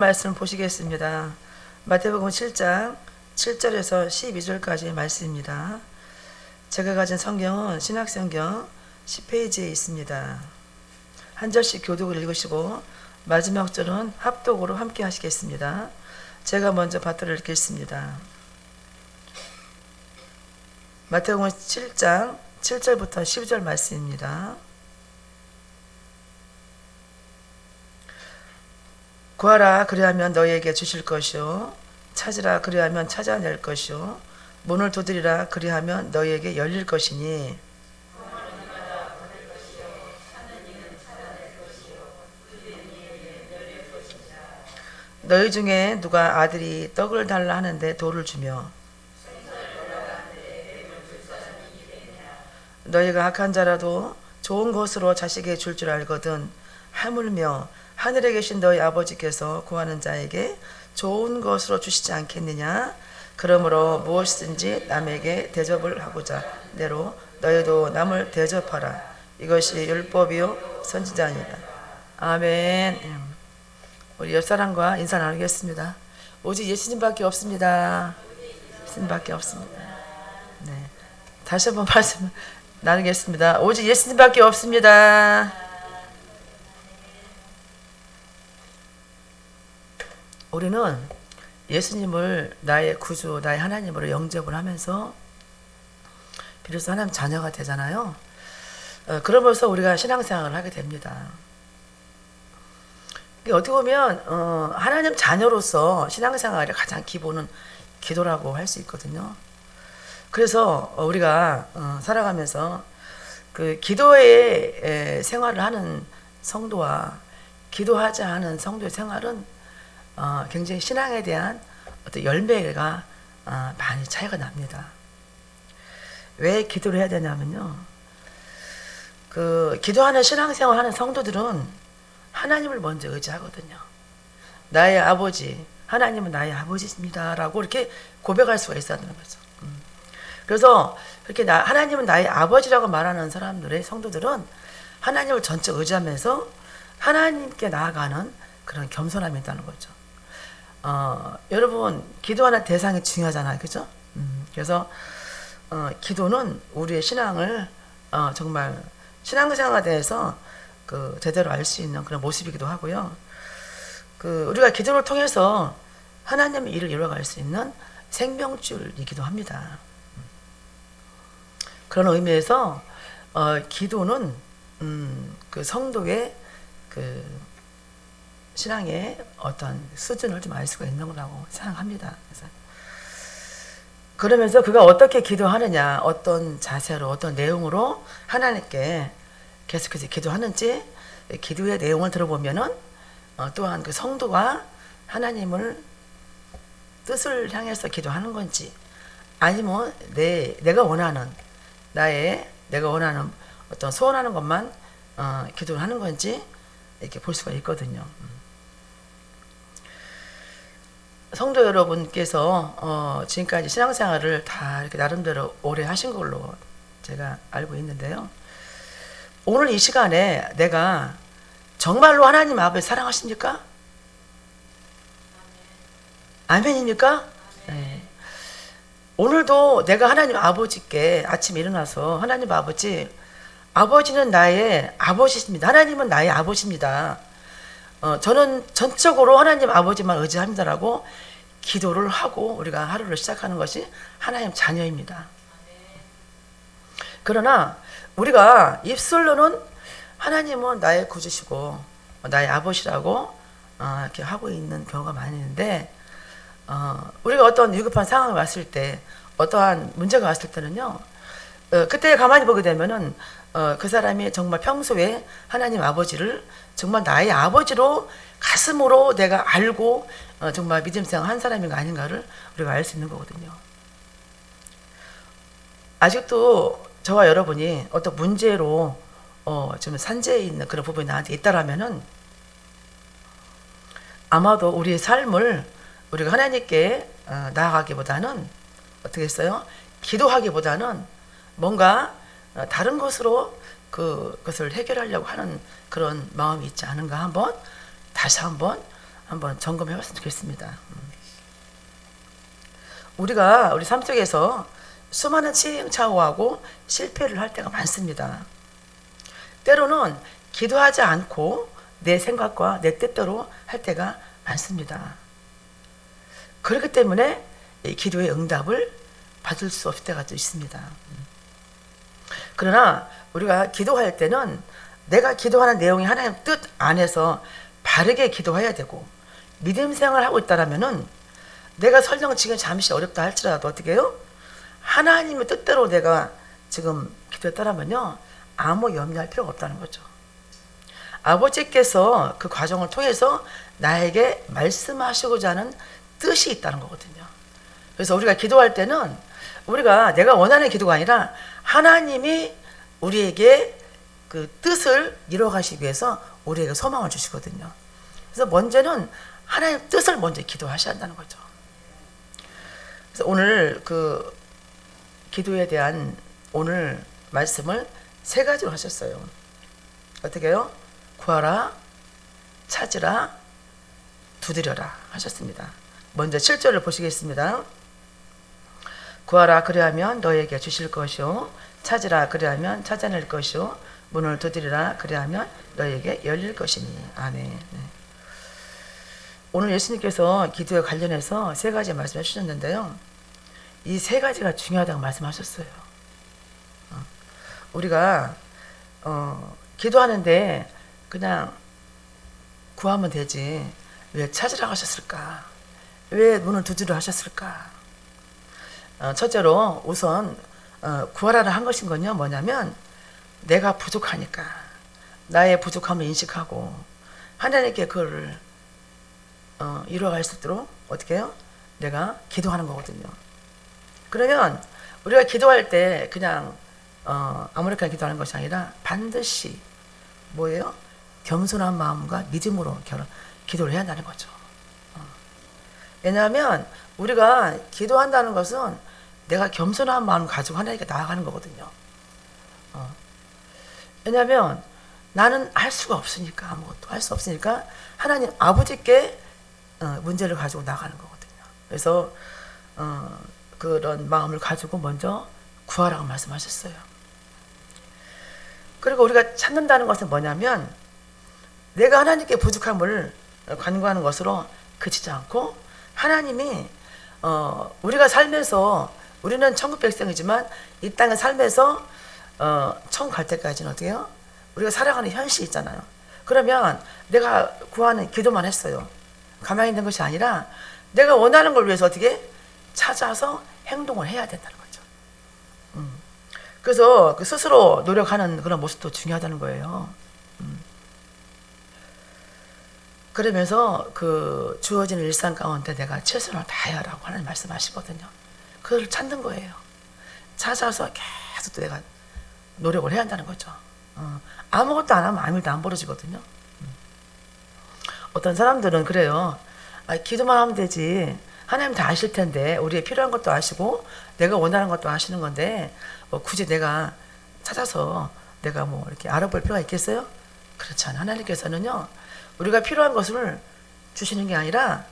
말씀 보시겠습니다. 마태복음 7장 7절에서 12절까지 말씀입니다. 제가 가진 성경은 신약성경 10페이지에 있습니다. 한 절씩 교독을 읽으시고 마지막 절은 합독으로 함께 하시겠습니다. 제가 먼저 받들어 읽겠습니다. 마태복음 7장 7절부터 12절 말씀입니다. 구하라 그리하면 너희에게 주실 것이요 찾으라 그리하면 찾아낼 것이요 문을 두드리라 그리하면 너희에게 열릴 것이니 너희 중에 누가 아들이 떡을 달라 하는데 돌을 주며 너희가 악한 자라도 좋은 것으로 자식에게 줄 줄 알거든 하물며 하늘에 계신 너희 아버지께서 구하는 자에게 좋은 것으로 주시지 않겠느냐. 그러므로 무엇이든지 남에게 대접을 하고자 내로 너희도 남을 대접하라. 이것이 율법이요 선지자니라. 아멘. 우리 옆사람과 인사 나누겠습니다. 오직 예수님밖에 없습니다. 예수님밖에 없습니다. 네, 다시 한번 말씀 나누겠습니다. 오직 예수님밖에 없습니다. 우리는 예수님을 나의 구주, 나의 하나님으로 영접을 하면서 비로소 하나님 자녀가 되잖아요. 그러면서 우리가 신앙생활을 하게 됩니다. 어떻게 보면 하나님 자녀로서 신앙생활의 가장 기본은 기도라고 할 수 있거든요. 그래서 우리가 살아가면서 그 기도의 생활을 하는 성도와 기도하지 않은 성도의 생활은 굉장히 신앙에 대한 어떤 열매가 많이 차이가 납니다. 왜 기도를 해야 되냐면요. 그 기도하는 신앙생활 하는 성도들은 하나님을 먼저 의지하거든요. 나의 아버지, 하나님은 나의 아버지입니다라고 이렇게 고백할 수가 있어야 되는 거죠. 그래서 그렇게 하나님은 나의 아버지라고 말하는 사람들의 성도들은 하나님을 전적 의지하면서 하나님께 나아가는 그런 겸손함이 있다는 거죠. 여러분 기도하는 대상이 중요하잖아요, 그죠? 그래서 기도는 우리의 신앙을 정말 신앙생활에 대해서 그 제대로 알 수 있는 그런 모습이기도 하고요. 그 우리가 기도를 통해서 하나님의 일을 이루어갈 수 있는 생명줄이기도 합니다. 그런 의미에서 기도는 그 성도의 그 신앙의 어떤 수준을 좀 알 수가 있는 거라고 생각합니다. 그러면서 그가 어떻게 기도하느냐, 어떤 자세로, 어떤 내용으로 하나님께 계속해서 기도하는지 기도의 내용을 들어보면은 또한 그 성도가 하나님을 뜻을 향해서 기도하는 건지 아니면 내가 원하는 내가 원하는 어떤 소원하는 것만 기도를 하는 건지 이렇게 볼 수가 있거든요. 성도 여러분께서 지금까지 신앙생활을 다 이렇게 나름대로 오래 하신 걸로 제가 알고 있는데요. 오늘 이 시간에 내가 정말로 하나님 아버지 사랑하십니까? 아멘입니까? 네. 오늘도 내가 하나님 아버지께 아침에 일어나서 하나님 아버지는 나의 아버지십니다. 하나님은 나의 아버지입니다. 저는 전적으로 하나님 아버지만 의지합니다라고 기도를 하고 우리가 하루를 시작하는 것이 하나님 자녀입니다. 그러나 우리가 입술로는 하나님은 나의 구주시고 나의 아버지라고 이렇게 하고 있는 경우가 많이 있는데 우리가 어떤 위급한 상황이 왔을 때 어떠한 문제가 왔을 때는요 그때 가만히 보게 되면은 그 사람이 정말 평소에 하나님 아버지를 정말 나의 아버지로 가슴으로 내가 알고 정말 믿음생활 한 사람인가 아닌가를 우리가 알 수 있는 거거든요. 아직도 저와 여러분이 어떤 문제로 좀 산재해 있는 그런 부분이 나한테 있다라면은 아마도 우리의 삶을 우리가 하나님께 나아가기보다는 어떻게 했어요? 기도하기보다는 뭔가 다른 것으로 그것을 해결하려고 하는 그런 마음이 있지 않은가 다시 한번 한번 점검해 봤으면 좋겠습니다. 우리가 우리 삶 속에서 수많은 시행착오하고 실패를 할 때가 많습니다. 때로는 기도하지 않고 내 생각과 내 뜻대로 할 때가 많습니다. 그렇기 때문에 기도의 응답을 받을 수 없을 때가 또 있습니다. 그러나 우리가 기도할 때는 내가 기도하는 내용이 하나님 뜻 안에서 바르게 기도해야 되고, 믿음 생활을 하고 있다라면은 내가 설령 지금 잠시 어렵다 할지라도 어떻게 해요? 하나님의 뜻대로 내가 지금 기도했다라면요, 아무 염려할 필요가 없다는 거죠. 아버지께서 그 과정을 통해서 나에게 말씀하시고자 하는 뜻이 있다는 거거든요. 그래서 우리가 기도할 때는 우리가 내가 원하는 기도가 아니라 하나님이 우리에게 그 뜻을 이뤄가시기 위해서 우리에게 소망을 주시거든요. 그래서 먼저는 하나님 뜻을 먼저 기도하셔야 한다는 거죠. 그래서 오늘 그 기도에 대한 오늘 말씀을 세 가지로 하셨어요. 어떻게 해요? 구하라, 찾으라, 두드려라 하셨습니다. 먼저 7절을 보시겠습니다. 구하라 그리하면 너에게 주실 것이요, 찾으라 그리하면 찾아낼 것이요, 문을 두드리라 그리하면 너에게 열릴 것이니. 아멘. 네. 오늘 예수님께서 기도에 관련해서 세 가지 말씀해 주셨는데요, 이 세 가지가 중요하다고 말씀하셨어요. 우리가 기도하는데 그냥 구하면 되지 왜 찾으라 하셨을까? 왜 문을 두드려 하셨을까? 첫째로 우선 구하라를 한 것인 건요, 뭐냐면 내가 부족하니까 나의 부족함을 인식하고 하나님께 그거를 이루어갈 수 있도록 어떻게 해요? 내가 기도하는 거거든요. 그러면 우리가 기도할 때 그냥 아무렇게나 기도하는 것이 아니라 반드시 뭐예요? 겸손한 마음과 믿음으로 기도를 해야 한다는 거죠. 왜냐하면 우리가 기도한다는 것은 내가 겸손한 마음을 가지고 하나님께 나아가는 거거든요. 왜냐하면 나는 할 수가 없으니까, 아무것도 할 수 없으니까 하나님 아버지께 문제를 가지고 나가는 거거든요. 그래서 그런 마음을 가지고 먼저 구하라고 말씀하셨어요. 그리고 우리가 찾는다는 것은 뭐냐면 내가 하나님께 부족함을 간구하는 것으로 그치지 않고 하나님이 우리가 살면서 우리는 천국 백성이지만 이 땅의 삶에서 천국 갈 때까지는 어떻게 해요? 우리가 살아가는 현실이 있잖아요. 그러면 내가 구하는 기도만 했어요. 가만히 있는 것이 아니라 내가 원하는 걸 위해서 어떻게 찾아서 행동을 해야 된다는 거죠. 그래서 그 스스로 노력하는 그런 모습도 중요하다는 거예요. 그러면서 그 주어지는 일상 가운데 내가 최선을 다하라고 하나님 말씀하시거든요. 그걸 찾는 거예요. 찾아서 계속 또 내가 노력을 해야 한다는 거죠. 아무것도 안 하면 아무 일도 안 벌어지거든요. 어떤 사람들은 그래요. 기도만 하면 되지. 하나님 다 아실 텐데, 우리의 필요한 것도 아시고 내가 원하는 것도 아시는 건데 굳이 내가 찾아서 내가 뭐 이렇게 알아볼 필요가 있겠어요? 그렇지 않아요. 하나님께서는요, 우리가 필요한 것을 주시는 게 아니라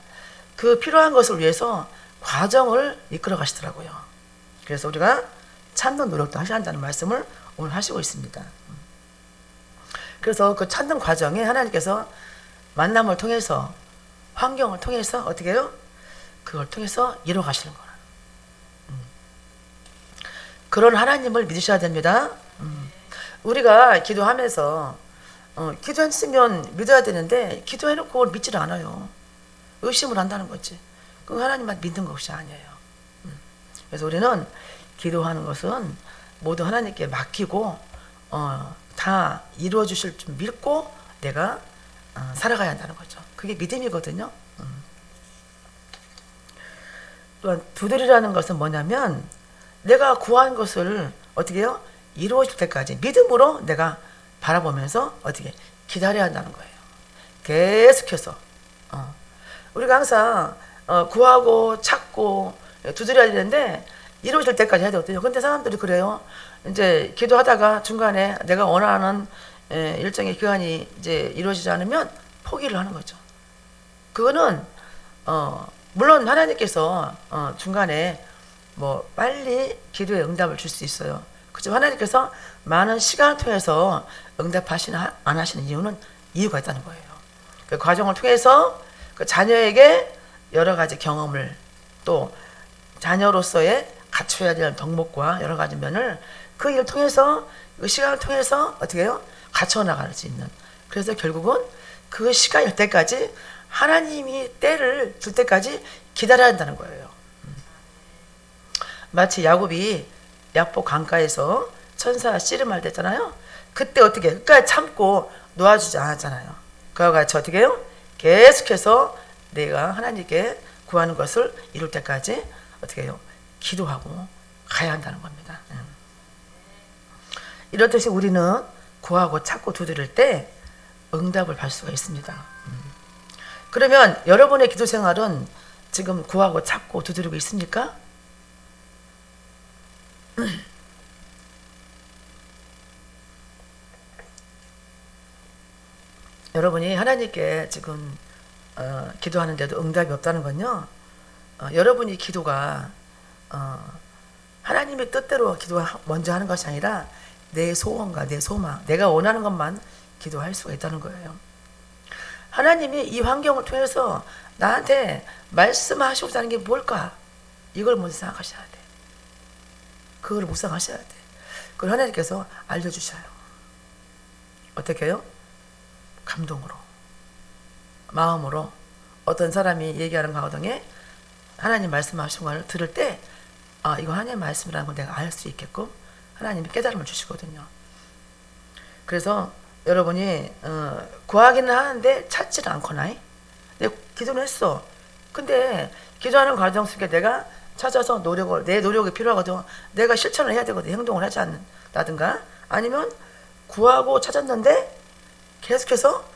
그 필요한 것을 위해서 과정을 이끌어 가시더라고요. 그래서 우리가 찾는 노력도 하셔야 한다는 말씀을 오늘 하시고 있습니다. 그래서 그 찾는 과정에 하나님께서 만남을 통해서, 환경을 통해서 어떻게 해요? 그걸 통해서 이루어 가시는 거라. 그런 하나님을 믿으셔야 됩니다. 우리가 기도하면서 기도했으면 믿어야 되는데 기도해놓고 그걸 믿지를 않아요. 의심을 한다는 거지. 그 하나님만 믿는 것이 아니에요. 그래서 우리는 기도하는 것은 모두 하나님께 맡기고 다 이루어 주실 줄 믿고 내가 살아가야 한다는 거죠. 그게 믿음이거든요. 또한 두드리라는 것은 뭐냐면 내가 구한 것을 어떻게 해요? 이루어질 때까지 믿음으로 내가 바라보면서 어떻게 기다려야 한다는 거예요. 계속해서 우리가 항상 구하고 찾고 두드려야 되는데 이루어질 때까지 해야 되거든요. 근데 사람들이 그래요. 이제 기도하다가 중간에 내가 원하는 일정의 기간이 이제 이루어지지 않으면 포기를 하는 거죠. 그거는 물론 하나님께서 중간에 뭐 빨리 기도에 응답을 줄 수 있어요. 그렇지만 하나님께서 많은 시간을 통해서 응답하시나 안 하시는 이유는 이유가 있다는 거예요. 그 과정을 통해서 그 자녀에게 여러 가지 경험을, 또 자녀로서의 갖춰야 될 덕목과 여러 가지 면을 그 일을 통해서, 그 시간을 통해서 어떻게 해요? 갖춰 나갈 수 있는. 그래서 결국은 그 시간이 올 때까지, 하나님이 때를 줄 때까지 기다려야 한다는 거예요. 마치 야곱이 야복 강가에서 천사 씨름할 때 있잖아요. 그때 어떻게 끝까지 참고 놓아주지 않았잖아요. 그와 같이 어떻게 해요? 계속해서 내가 하나님께 구하는 것을 이룰 때까지 어떻게 해요? 기도하고 가야 한다는 겁니다. 이렇듯이 우리는 구하고 찾고 두드릴 때 응답을 받을 수가 있습니다. 그러면 여러분의 기도 생활은 지금 구하고 찾고 두드리고 있습니까? 여러분이 하나님께 지금 기도하는데도 응답이 없다는 건요, 여러분이 기도가 하나님의 뜻대로 기도 먼저 하는 것이 아니라 내 소원과 내 소망, 내가 원하는 것만 기도할 수가 있다는 거예요. 하나님이 이 환경을 통해서 나한테 말씀하시고자 하는 게 뭘까? 이걸 먼저 생각하셔야 돼. 그걸 묵상하셔야 돼. 그걸 하나님께서 알려주셔요. 어떻게 해요? 감동으로, 마음으로. 어떤 사람이 얘기하는 가운데 하나님 말씀하신 걸 들을 때, 이거 하나님 말씀이라는 걸 내가 알 수 있게끔 하나님이 깨달음을 주시거든요. 그래서 여러분이 구하기는 하는데 찾지는 않거나, 내가 기도는 했어. 근데 기도하는 과정 속에 내가 찾아서 내 노력이 필요하거든. 내가 실천을 해야 되거든. 행동을 하지 않는다든가, 아니면 구하고 찾았는데 계속해서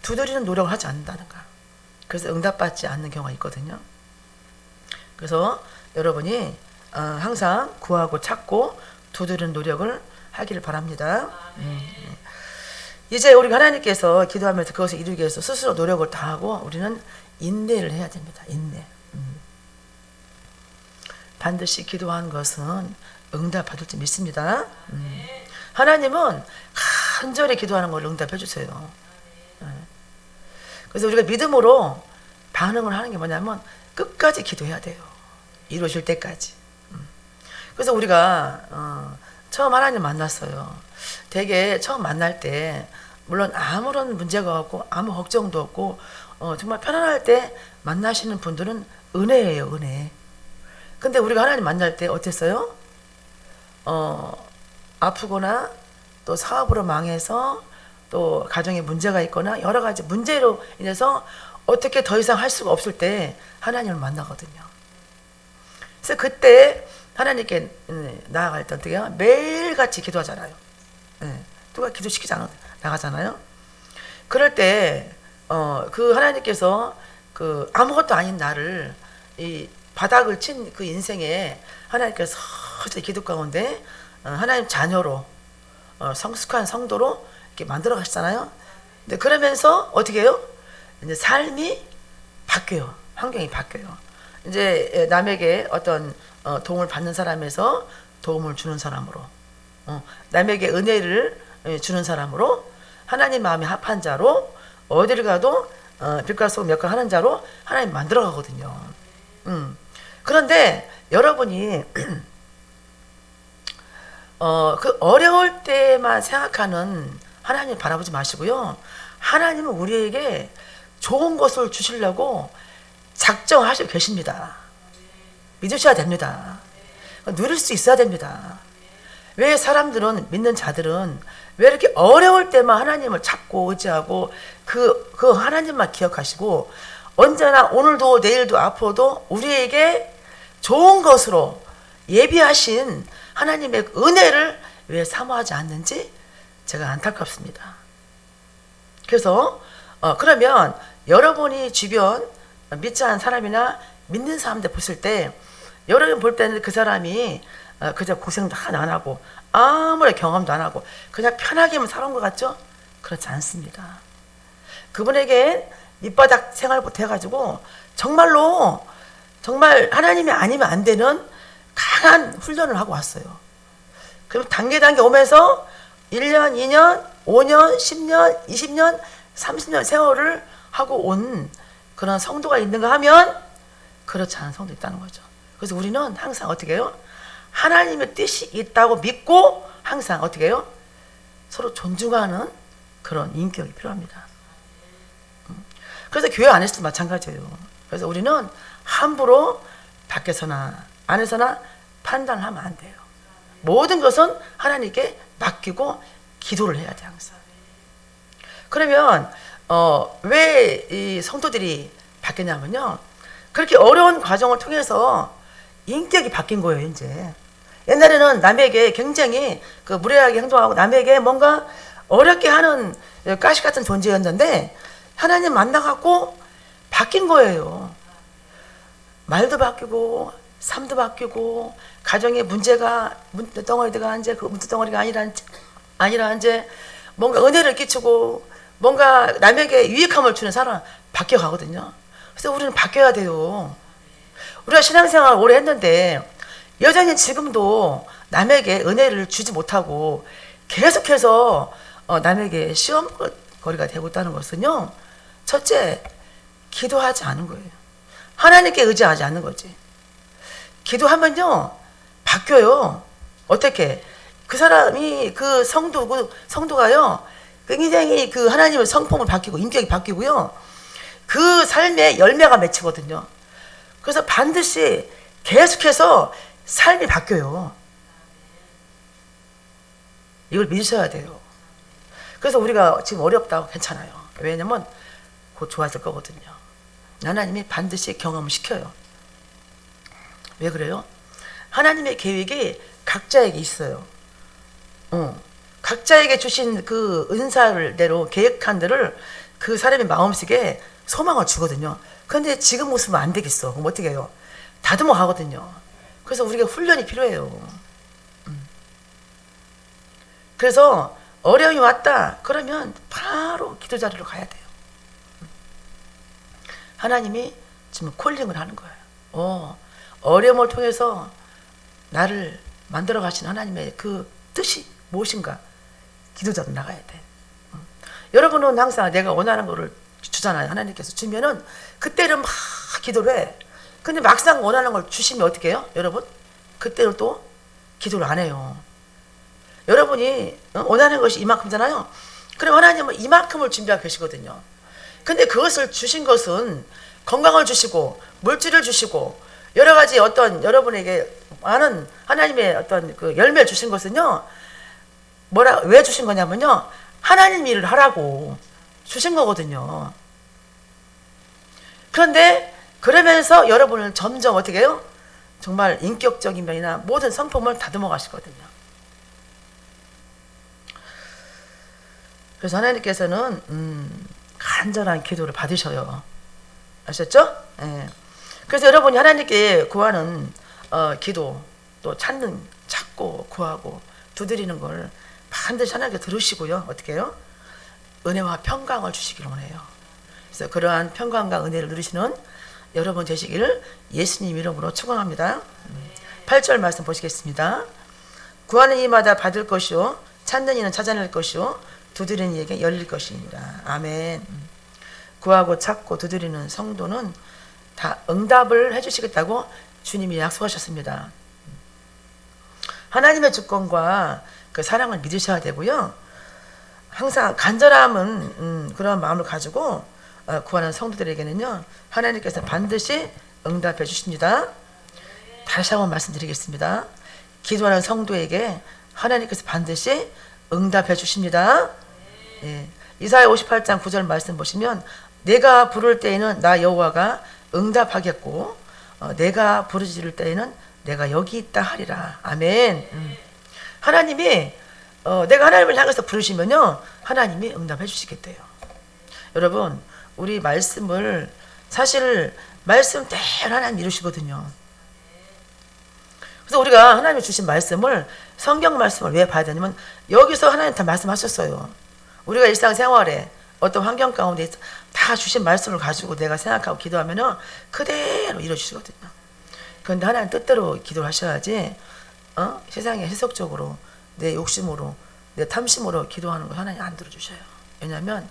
두드리는 노력을 하지 않는다든가. 그래서 응답받지 않는 경우가 있거든요. 그래서 여러분이 항상 구하고 찾고 두드리는 노력을 하기를 바랍니다. 이제 우리 하나님께서 기도하면서 그것을 이루기 위해서 스스로 노력을 다하고 우리는 인내를 해야 됩니다. 인내. 반드시 기도하는 것은 응답받을 줄 믿습니다. 하나님은 간절히 기도하는 걸 응답해 주세요. 그래서 우리가 믿음으로 반응을 하는 게 뭐냐면 끝까지 기도해야 돼요. 이루어질 때까지. 그래서 우리가 처음 하나님 만났어요. 되게 처음 만날 때 물론 아무런 문제가 없고 아무 걱정도 없고 정말 편안할 때 만나시는 분들은 은혜예요. 은혜. 근데 우리가 하나님 만날 때 어땠어요? 아프거나 또 사업으로 망해서 또 가정에 문제가 있거나 여러 가지 문제로 인해서 어떻게 더 이상 할 수가 없을 때 하나님을 만나거든요. 그래서 그때 하나님께 나아갈 때 어떻게 해요? 매일같이 기도하잖아요. 누가 기도시키지 않아도 나가잖아요. 그럴 때 그 하나님께서 그 아무것도 아닌 나를 이 바닥을 친 그 인생에 하나님께서 서서히 기도 가운데 하나님 자녀로 성숙한 성도로 이렇게 만들어 가시잖아요. 근데 그러면서 어떻게 해요? 이제 삶이 바뀌어요. 환경이 바뀌어요. 이제 남에게 어떤 도움을 받는 사람에서 도움을 주는 사람으로, 남에게 은혜를 주는 사람으로, 하나님 마음에 합한 자로, 어디를 가도 빛과 소금 역할을 하는 자로 하나님 만들어 가거든요. 그런데 여러분이 그 어려울 때만 생각하는 하나님 바라보지 마시고요. 하나님은 우리에게 좋은 것을 주시려고 작정하시고 계십니다. 믿으셔야 됩니다. 누릴 수 있어야 됩니다. 왜 사람들은, 믿는 자들은 왜 이렇게 어려울 때만 하나님을 찾고 의지하고 그 하나님만 기억하시고 언제나 오늘도 내일도 앞으로도 우리에게 좋은 것으로 예비하신 하나님의 은혜를 왜 사모하지 않는지 제가 안타깝습니다. 그래서 그러면 여러분이 주변 믿지 않은 사람이나 믿는 사람들 보실 때 여러분 볼 때는 그 사람이 그저 고생도 하나 안 하고 아무런 경험도 안 하고 그냥 편하게만 살아온 것 같죠? 그렇지 않습니다. 그분에게 밑바닥 생활부터 해가지고 정말로 정말 하나님이 아니면 안 되는 강한 훈련을 하고 왔어요. 그럼 단계 오면서 1년, 2년, 5년, 10년, 20년, 30년 세월을 하고 온 그런 성도가 있는가 하면 그렇지 않은 성도 있다는 거죠. 그래서 우리는 항상 어떻게 해요? 하나님의 뜻이 있다고 믿고 항상 어떻게 해요? 서로 존중하는 그런 인격이 필요합니다. 그래서 교회 안에서도 마찬가지예요. 그래서 우리는 함부로 밖에서나 안에서나 판단을 하면 안 돼요. 모든 것은 하나님께 맡기고 기도를 해야 돼 항상. 그러면 왜 이 성도들이 바뀌냐면요, 그렇게 어려운 과정을 통해서 인격이 바뀐 거예요. 이제 옛날에는 남에게 굉장히 그 무례하게 행동하고 남에게 뭔가 어렵게 하는 가시 같은 존재였는데 하나님 만나갖고 바뀐 거예요. 말도 바뀌고 삶도 바뀌고 가정의 문제가 문덩어리가 이제 그 문덩어리가 아니라 이제 뭔가 은혜를 끼치고 뭔가 남에게 유익함을 주는 사람 바뀌어 가거든요. 그래서 우리는 바뀌어야 돼요. 우리가 신앙생활 오래 했는데 여전히 지금도 남에게 은혜를 주지 못하고 계속해서 남에게 시험거리가 되고 있다는 것은요, 첫째, 기도하지 않은 거예요. 하나님께 의지하지 않는 거지. 기도하면요 바뀌어요. 어떻게? 그 사람이 그 성도가요 굉장히 그 하나님의 성품을 바뀌고 인격이 바뀌고요, 그 삶의 열매가 맺히거든요. 그래서 반드시 계속해서 삶이 바뀌어요. 이걸 믿으셔야 돼요. 그래서 우리가 지금 어렵다고 괜찮아요. 왜냐면 곧 좋아질 거거든요. 하나님이 반드시 경험을 시켜요. 왜 그래요? 하나님의 계획이 각자에게 있어요. 각자에게 주신 그 은사를 대로 계획한 대로 그 사람의 마음속에 소망을 주거든요. 그런데 지금 모습은 안 되겠어. 그럼 어떻게 해요? 다듬어 가거든요. 그래서 우리가 훈련이 필요해요. 그래서 어려움이 왔다 그러면 바로 기도 자리로 가야 돼요. 하나님이 지금 콜링을 하는 거예요. 어려움을 통해서 나를 만들어 가신 하나님의 그 뜻이 무엇인가 기도자로 나가야 돼. 여러분은 항상 내가 원하는 거를 주잖아요. 하나님께서 주면은 그때는 막 기도를 해. 근데 막상 원하는 걸 주시면 어떻게 해요? 여러분? 그때는 또 기도를 안 해요. 여러분이 원하는 것이 이만큼잖아요. 그럼 하나님은 이만큼을 준비하고 계시거든요. 근데 그것을 주신 것은 건강을 주시고 물질을 주시고 여러 가지 어떤 여러분에게 많은 하나님의 어떤 그 열매를 주신 것은요, 왜 주신 거냐면요, 하나님 일을 하라고 주신 거거든요. 그런데 그러면서 여러분을 점점 어떻게 해요? 정말 인격적인 면이나 모든 성품을 다듬어 가시거든요. 그래서 하나님께서는 간절한 기도를 받으셔요. 아셨죠? 예. 그래서 여러분이 하나님께 구하는 기도, 또 찾고 구하고 두드리는 걸 반드시 하나님께 들으시고요. 어떻게 해요? 은혜와 평강을 주시기를 원해요. 그래서 그러한 평강과 은혜를 누리시는 여러분 되시기를 예수님 이름으로 축원합니다. 8절 말씀 보시겠습니다. 구하는 이마다 받을 것이요 찾는 이는 찾아낼 것이요 두드리는 이에게 열릴 것입니다. 아멘. 구하고 찾고 두드리는 성도는 다 응답을 해주시겠다고 주님이 약속하셨습니다. 하나님의 주권과 그 사랑을 믿으셔야 되고요. 항상 간절함은 그런 마음을 가지고 구하는 성도들에게는요, 하나님께서 반드시 응답해 주십니다. 다시 한번 말씀드리겠습니다. 기도하는 성도에게 하나님께서 반드시 응답해 주십니다. 예. 이사야 58장 9절 말씀 보시면 내가 부를 때에는 나 여호와가 응답하겠고 내가 부르짖을 때에는 내가 여기 있다 하리라. 아멘. 하나님이 내가 하나님을 향해서 부르시면요, 하나님이 응답해 주시겠대요. 여러분, 우리 말씀을 사실 말씀대로 하나님 이루시거든요. 그래서 우리가 하나님이 주신 말씀을, 성경 말씀을 왜 봐야 되냐면 여기서 하나님 다 말씀하셨어요. 우리가 일상생활에 어떤 환경 가운데 다 주신 말씀을 가지고 내가 생각하고 기도하면은 그대로 이루어지거든요. 그런데 하나님 뜻대로 기도를 하셔야지 세상에 해석적으로 내 욕심으로 내 탐심으로 기도하는 거 하나님 안 들어주셔요. 왜냐하면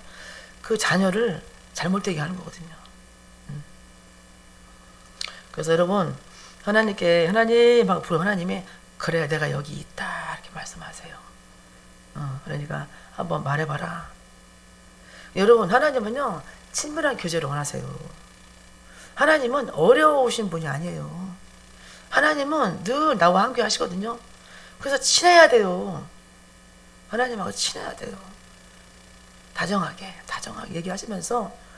그 자녀를 잘못되게 하는 거거든요. 그래서 여러분 하나님께 하나님 하고 부르면 하나님이 그래 내가 여기 있다 이렇게 말씀하세요. 그러니까 한번 말해봐라. 여러분 하나님은요 친밀한 교제를 원하세요. 하나님은 어려우신 분이 아니에요. 하나님은 늘 나와 함께 하시거든요. 그래서 친해야 돼요. 하나님하고 친해야 돼요. 다정하게 얘기하시면서.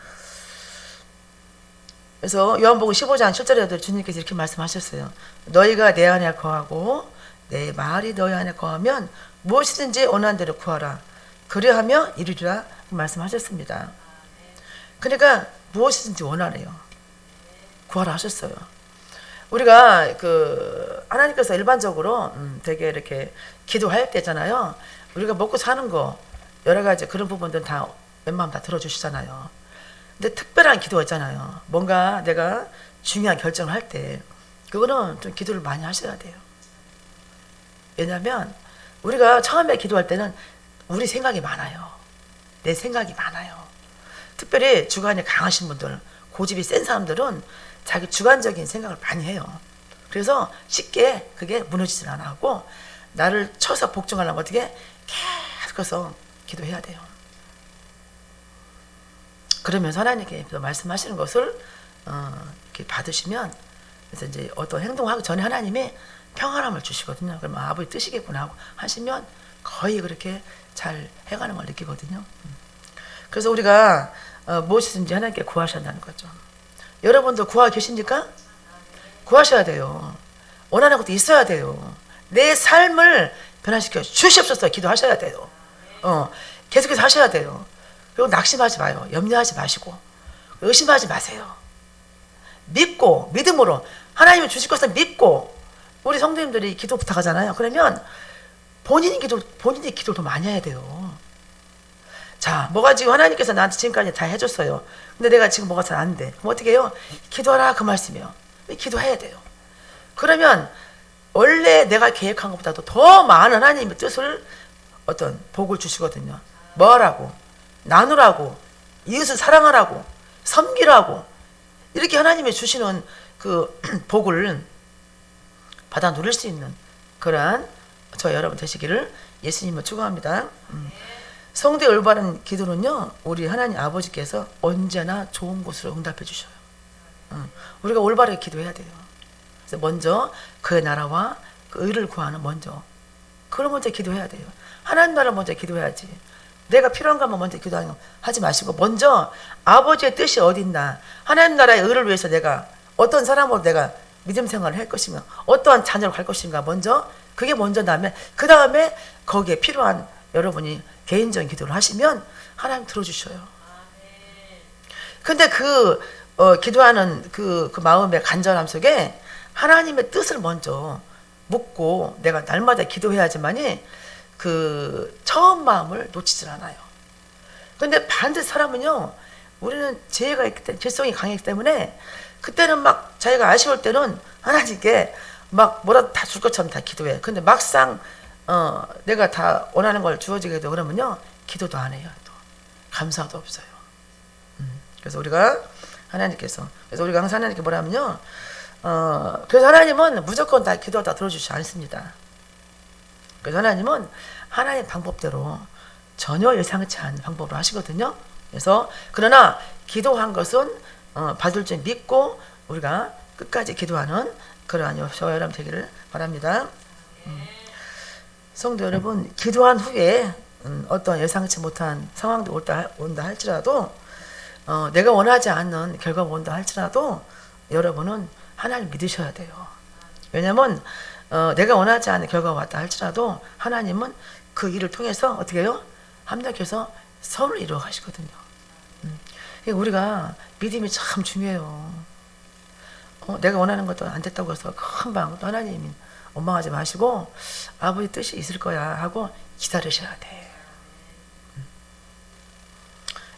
그래서 요한복음 15장 7절에도 주님께서 이렇게 말씀하셨어요. 너희가 내 안에 거하고 내 말이 너희 안에 거하면 무엇이든지 원하는 대로 구하라. 그리하며 이루리라 말씀하셨습니다. 그러니까 무엇이든지 원하래요. 구하라 하셨어요. 우리가 하나님께서 일반적으로 되게 이렇게 기도할 때잖아요. 우리가 먹고 사는 거 여러 가지 그런 부분들은 다 웬만하면 다 들어주시잖아요. 근데 특별한 기도가 있잖아요. 뭔가 내가 중요한 결정을 할 때 그거는 좀 기도를 많이 하셔야 돼요. 왜냐하면 우리가 처음에 기도할 때는 우리 생각이 많아요. 내 생각이 많아요. 특별히 주관이 강하신 분들, 고집이 센 사람들은 자기 주관적인 생각을 많이 해요. 그래서 쉽게 그게 무너지질 않아 하고 나를 쳐서 복종하려면 어떻게 계속해서 기도해야 돼요. 그러면서 하나님께 말씀하시는 것을 이렇게 받으시면 그래서 이제 어떤 행동하기 전에 하나님이 평안함을 주시거든요. 그러면 아버지 뜻이겠구나 하고 하시면 거의 그렇게 잘 해가는 걸 느끼거든요. 그래서 우리가 무엇이든지 하나님께 구하신다는 거죠. 여러분도 구하고 계십니까? 구하셔야 돼요. 원하는 것도 있어야 돼요. 내 삶을 변화시켜 주시옵소서 기도하셔야 돼요. 계속해서 하셔야 돼요. 그리고 낙심하지 마요. 염려하지 마시고 의심하지 마세요. 믿고 믿음으로 하나님이 주실 것을 믿고 우리 성도님들이 기도 부탁하잖아요. 그러면 본인이 기도를 더 많이 해야 돼요. 자, 뭐가 지금 하나님께서 나한테 지금까지 다 해줬어요. 근데 내가 지금 뭐가 잘 안 돼. 그럼 어떻게 해요? 기도하라 그 말씀이요. 기도해야 돼요. 그러면 원래 내가 계획한 것보다도 더 많은 하나님의 뜻을 어떤 복을 주시거든요. 뭐 하라고? 나누라고, 이웃을 사랑하라고, 섬기라고 이렇게 하나님이 주시는 그 복을 받아 누릴 수 있는 그러한 저 여러분 되시기를 예수님을 축원합니다. 성도의 올바른 기도는요 우리 하나님 아버지께서 언제나 좋은 곳으로 응답해 주셔요. 우리가 올바르게 기도해야 돼요. 그래서 먼저 그의 나라와 그 의를 구하는 먼저 그걸 먼저 기도해야 돼요. 하나님 나라 먼저 기도해야지. 내가 필요한 것만 먼저 기도하지 마시고 먼저 아버지의 뜻이 어디 있나 하나님 나라의 의를 위해서 내가 어떤 사람으로 내가 믿음 생활을 할 것인가 어떠한 자녀로 갈 것인가 먼저 그게 먼저 다음에 그 다음에 거기에 필요한 여러분이 개인적인 기도를 하시면 하나님 들어주셔요. 근데 기도하는 그 마음의 간절함 속에 하나님의 뜻을 먼저 묻고 내가 날마다 기도해야지만이 그 처음 마음을 놓치질 않아요. 근데 반드시 사람은요 우리는 죄가 있기 때문에 죄성이 강했기 때문에 그때는 막 자기가 아쉬울 때는 하나님께 막 뭐라도 다 줄 것처럼 다 기도해. 근데 막상 내가 다 원하는 걸 주어지게 되고 그러면요 기도도 안 해요. 또 감사도 없어요. 그래서 우리가 그래서 우리가 항상 하나님께 뭐라면요 그래서 하나님은 무조건 다 기도하다 들어주지 않습니다. 그래서 하나님은 하나님의 방법대로 전혀 예상치 않은 방법으로 하시거든요. 그래서 그러나 기도한 것은 받을 줄 믿고 우리가 끝까지 기도하는 그러한 저와 여러분 되기를 바랍니다. 성도 여러분 기도한 후에 어떤 예상치 못한 상황도 온다 할지라도 내가 원하지 않는 결과가 온다 할지라도 여러분은 하나님 믿으셔야 돼요. 왜냐하면 내가 원하지 않는 결과가 왔다 할지라도 하나님은 그 일을 통해서 어떻게 해요? 합력해서 선을 이루어 가시거든요. 우리가 믿음이 참 중요해요. 내가 원하는 것도 안 됐다고 해서 금방 또 하나님이 원망하지 마시고 아버지 뜻이 있을 거야 하고 기다리셔야 돼.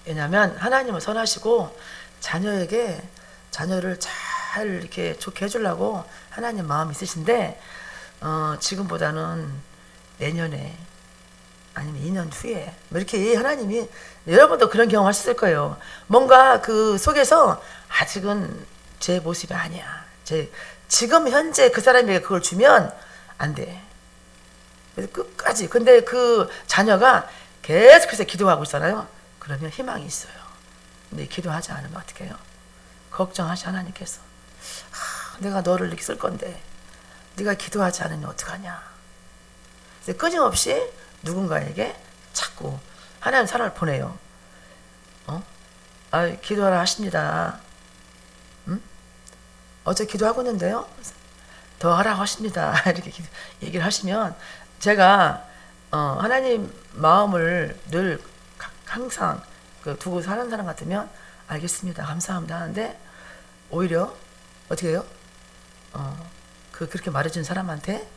왜냐하면 하나님은 선하시고 자녀를 잘 이렇게 좋게 해주려고 하나님 마음이 있으신데 지금보다는 내년에 아니면 2년 후에 뭐 이렇게 하나님이 여러분도 그런 경험하셨을 거예요. 뭔가 그 속에서 아직은 제 모습이 아니야. 지금 현재 그 사람에게 그걸 주면 안 돼. 그래서 끝까지. 근데 그 자녀가 계속해서 기도하고 있잖아요. 그러면 희망이 있어요. 근데 기도하지 않으면 어떻게 해요? 걱정하시 하나님께서. 내가 너를 이렇게 쓸 건데 네가 기도하지 않으면 어떡하냐. 그래서 끊임없이 누군가에게 자꾸 하나님 사람을 보내요. 기도하라 하십니다. 어제 기도하고 있는데요. 더 하라고 하십니다. 이렇게 얘기를 하시면 제가 하나님 마음을 늘 항상 두고 사는 사람 같으면 알겠습니다. 감사합니다 하는데 오히려 어떻게 해요? 그렇게 말해준 사람한테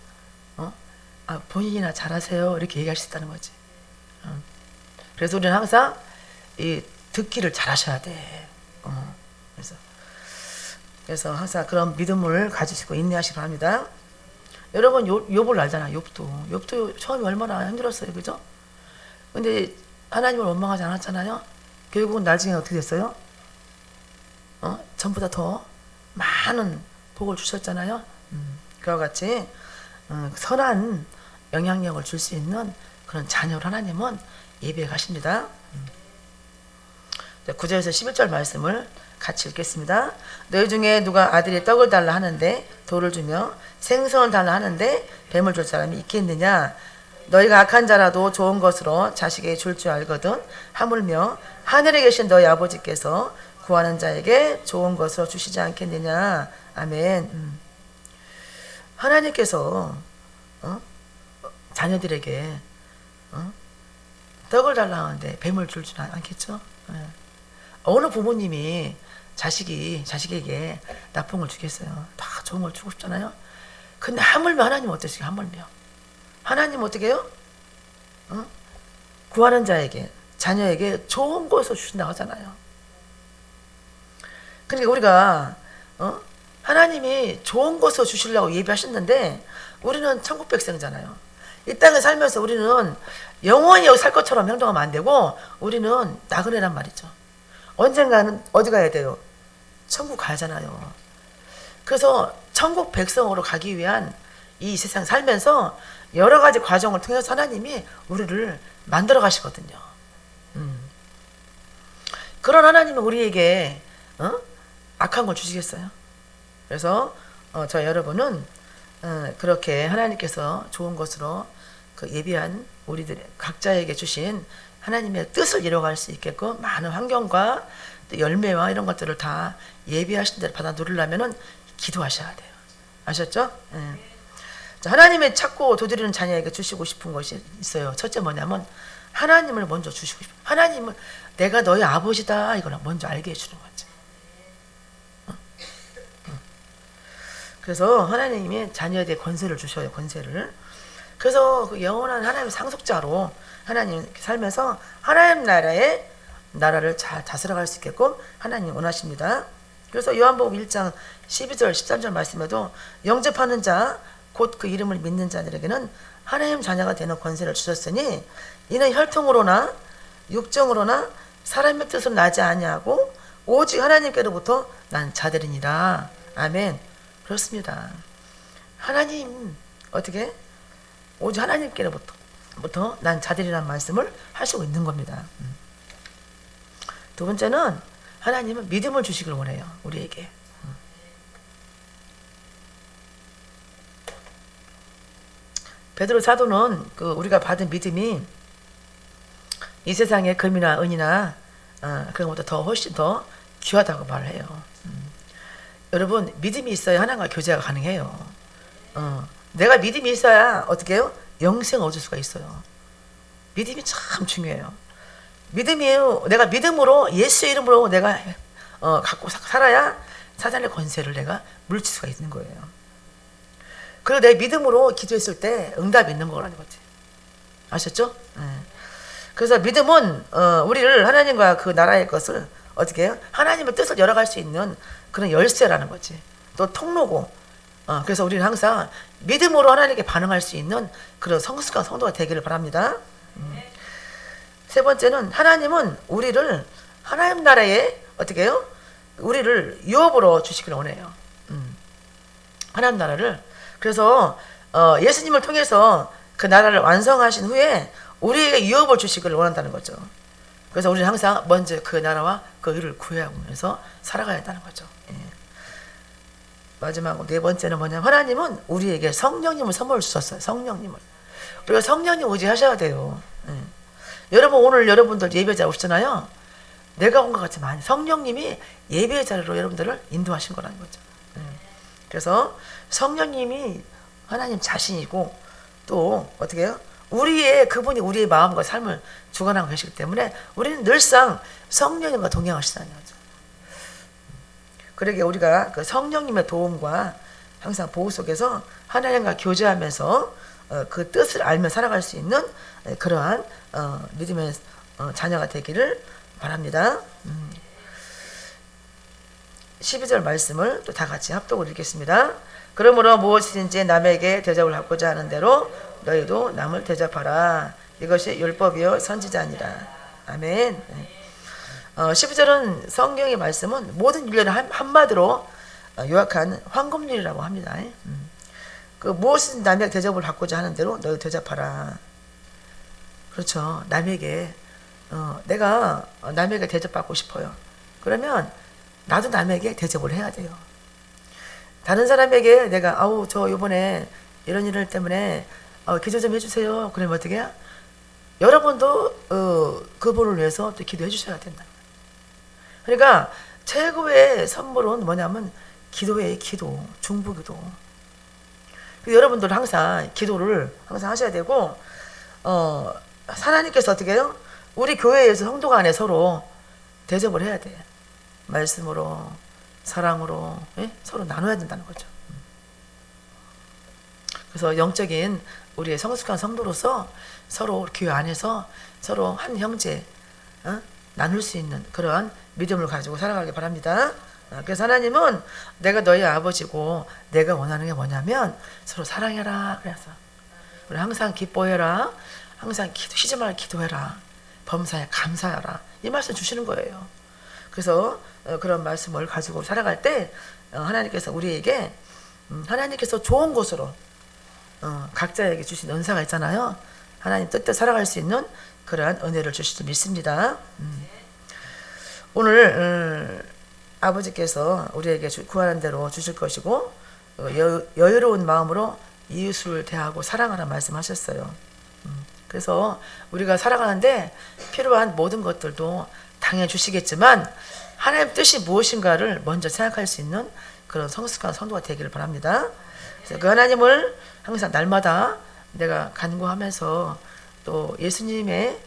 본인이나 잘하세요 이렇게 얘기할 수 있다는 거지. 그래서 우리는 항상 이 듣기를 잘하셔야 돼. 그래서 항상 그런 믿음을 가지시고 인내하시기 바랍니다. 여러분 욥을 알잖아. 욥도 처음에 얼마나 힘들었어요, 그죠? 근데 하나님을 원망하지 않았잖아요. 결국은 나중에 어떻게 됐어요? 전보다 더 많은 복을 주셨잖아요. 그와 같이 선한 영향력을 줄 수 있는 그런 자녀를 하나님은 예비해 가십니다. 9절에서 11절 말씀을 같이 읽겠습니다. 너희 중에 누가 아들이 떡을 달라 하는데 돌을 주며 생선을 달라 하는데 뱀을 줄 사람이 있겠느냐. 너희가 악한 자라도 좋은 것으로 자식에게 줄 줄 알거든. 하물며 하늘에 계신 너희 아버지께서 구하는 자에게 좋은 것으로 주시지 않겠느냐. 아멘. 하나님께서 자녀들에게 떡을 달라 하는데 뱀을 줄 줄 않겠죠. 어느 부모님이 자식에게 나쁜 걸 주겠어요. 다 좋은 걸 주고 싶잖아요. 근데 하물며 하나님 어떠시게 하물며 하나님 어떻게 해요? 구하는 자녀에게 좋은 것을 주신다고 하잖아요. 그러니까 우리가 하나님이 좋은 것을 주시려고 예비하셨는데 우리는 천국 백성이잖아요. 이 땅에 살면서 우리는 영원히 여기 살 것처럼 행동하면 안 되고 우리는 나그네란 말이죠. 언젠가는 어디 가야 돼요? 천국 가잖아요. 그래서 천국 백성으로 가기 위한 이 세상 살면서 여러 가지 과정을 통해서 하나님이 우리를 만들어 가시거든요. 그런 하나님은 우리에게 악한 걸 주시겠어요? 그래서 저 여러분은 그렇게 하나님께서 좋은 것으로 그 예비한 우리들 각자에게 주신 하나님의 뜻을 이뤄갈 수 있게끔 많은 환경과 또 열매와 이런 것들을 다 예비하신 대로 받아 누리려면은 기도하셔야 돼요. 아셨죠? 자, 하나님의 찾고 도드리는 자녀에게 주시고 싶은 것이 있어요. 첫째 뭐냐면 하나님을 먼저 주시고 싶어요. 하나님을 내가 너희 아버지다 이걸 먼저 알게 해주는 거지. 그래서 하나님이 자녀에 대해 권세를 주셔요. 권세를. 그래서 그 영원한 하나님의 상속자로 하나님 살면서 하나님 나라를 잘 다스려갈 수 있게끔 하나님 원하십니다. 그래서 요한복음 1장 12절 13절 말씀에도 영접하는 자 곧 그 이름을 믿는 자들에게는 하나님 자녀가 되는 권세를 주셨으니 이는 혈통으로나 육정으로나 사람의 뜻으로 나지 아니하고 오직 하나님께로부터 난 자들이니라. 아멘. 그렇습니다. 하나님 어떻게 오직 하나님께로부터 난 자들이라는 말씀을 하시고 있는 겁니다. 두 번째는 하나님은 믿음을 주시길 원해요. 우리에게. 베드로 사도는 우리가 받은 믿음이 이 세상의 금이나 은이나 그런 것보다 더 훨씬 더 귀하다고 말을 해요. 여러분 믿음이 있어야 하나님과 교제가 가능해요. 내가 믿음이 있어야 어떻게 해요? 영생을 얻을 수가 있어요. 믿음이 참 중요해요. 믿음이에요. 내가 믿음으로 예수의 이름으로 내가 갖고 살아야 사단의 권세를 내가 물칠 수가 있는 거예요. 그리고 내 믿음으로 기도했을 때 응답이 있는 거라는 거지. 아셨죠? 그래서 믿음은 우리를 하나님과 그 나라의 것을 어떻게 해요? 하나님의 뜻을 열어갈 수 있는 그런 열쇠라는 거지. 또 통로고. 그래서 우리는 항상 믿음으로 하나님께 반응할 수 있는 그런 성숙한 성도가 되기를 바랍니다. 세 번째는 하나님은 우리를 하나님 나라에 어떻게 해요? 우리를 유업으로 주시기를 원해요. 하나님 나라를. 그래서 예수님을 통해서 그 나라를 완성하신 후에 우리에게 유업을 주시기를 원한다는 거죠. 그래서 우리는 항상 먼저 그 나라와 그 의를 구해하면서 살아가야 한다는 거죠. 예. 마지막으로 네 번째는 뭐냐면 하나님은 우리에게 성령님을 선물을 주셨어요. 성령님을. 우리가 성령님 의지하셔야 돼요. 예. 여러분 오늘 여러분들 예배자 오시잖아요. 내가 온 것 같지만 성령님이 예배의 자리로 여러분들을 인도하신 거라는 거죠. 예. 그래서 성령님이 하나님 자신이고 또 어떻게 해요? 그분이 우리의 마음과 삶을 주관하고 계시기 때문에 우리는 늘상 성령님과 동행하시다는 거죠. 그러게 우리가 그 성령님의 도움과 항상 보호 속에서 하나님과 교제하면서 그 뜻을 알며 살아갈 수 있는 그러한 믿음의 자녀가 되기를 바랍니다. 12절 말씀을 또 다 같이 합독을 읽겠습니다. 그러므로 무엇이든지 남에게 대접을 받고자 하는 대로 너희도 남을 대접하라. 이것이 율법이요 선지자니라. 아멘. 12절은 성경의 말씀은 모든 인류를 한마디로 요약한 황금률이라고 합니다. 그 무엇이든 남에게 대접을 받고자 하는 대로 너희 대접하라. 그렇죠. 남에게 내가 남에게 대접받고 싶어요. 그러면 나도 남에게 대접을 해야 돼요. 다른 사람에게 내가 저 요번에 이런 일 때문에 기도 좀 해주세요. 그러면 어떻게 해요? 여러분도 그분을 위해서 또 기도해 주셔야 된다. 그러니까 최고의 선물은 뭐냐면 기도예요. 기도, 중보기도. 여러분들 항상 기도를 항상 하셔야 되고 하나님께서 어떻게 해요? 우리 교회에서 성도가 안에 서로 대접을 해야 돼. 말씀으로, 사랑으로 서로 나눠야 된다는 거죠. 그래서 영적인 우리의 성숙한 성도로서 서로 교회 안에서 서로 한 형제 나눌 수 있는 그러한 믿음을 가지고 살아가기 바랍니다. 그래서 하나님은 내가 너희 아버지고 내가 원하는 게 뭐냐면 서로 사랑해라. 그래서 우리 항상 기뻐해라. 항상 쉬지 말고 기도해라. 범사에 감사하라. 이 말씀 주시는 거예요. 그래서 그런 말씀을 가지고 살아갈 때 하나님께서 우리에게 하나님께서 좋은 곳으로 각자에게 주신 은사가 있잖아요. 하나님 뜻대로 살아갈 수 있는 그러한 은혜를 주실 줄 믿습니다. 오늘 아버지께서 우리에게 구하는 대로 주실 것이고 여유로운 마음으로 이웃을 대하고 사랑하라 말씀하셨어요. 그래서 우리가 살아가는데 필요한 모든 것들도 당연히 주시겠지만 하나님 뜻이 무엇인가를 먼저 생각할 수 있는 그런 성숙한 성도가 되기를 바랍니다. 그래서 그 하나님을 항상 날마다 내가 간구하면서 또 예수님의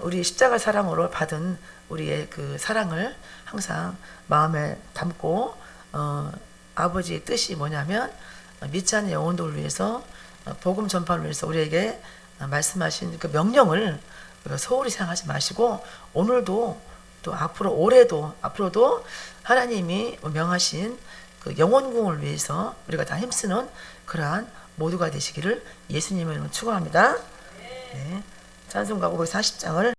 우리 십자가 사랑으로 받은 우리의 그 사랑을 항상 마음에 담고 아버지의 뜻이 뭐냐면 믿지 않는 영혼들을 위해서 복음 전파를 위해서 우리에게 말씀하신 그 명령을 우리가 소홀히 생각하지 마시고 오늘도 또 앞으로도 하나님이 명하신 그 영혼궁을 위해서 우리가 다 힘쓰는 그러한 모두가 되시기를 예수님의 이름으로 축원합니다. 네. 찬송가 540장을